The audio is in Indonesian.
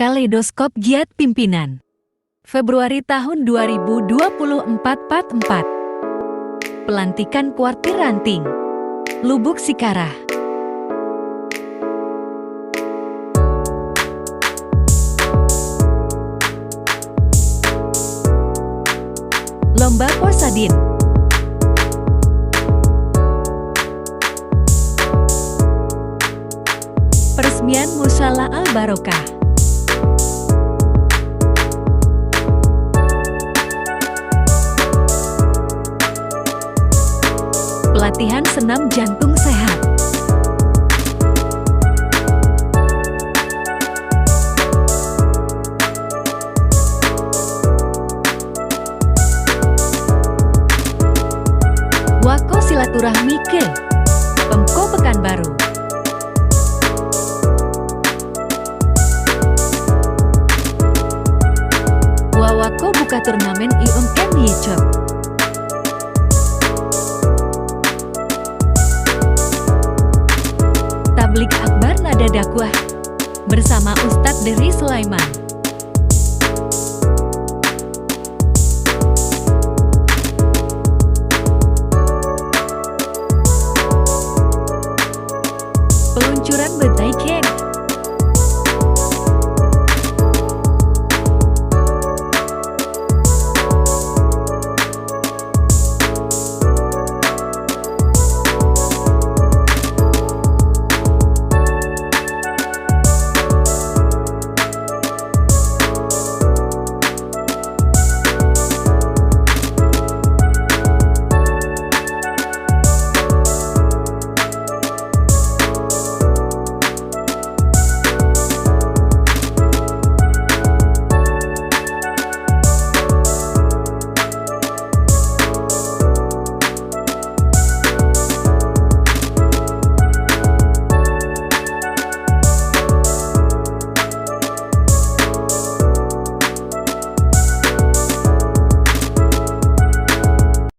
Kaleidoskop Giat Pimpinan Februari tahun 2024 Part 4 Pelantikan Kuartir Ranting Lubuk Sikarah. Lomba Porsadin. Peresmian Musyalah Al-Barokah. Pelatihan senam jantung sehat. Wako silaturahmi ke Pemko Pekanbaru. Wawako buka turnamen IUMM Yicok. Tablik Akbar Nada Dakwah bersama Ustadz Dery Sulaiman.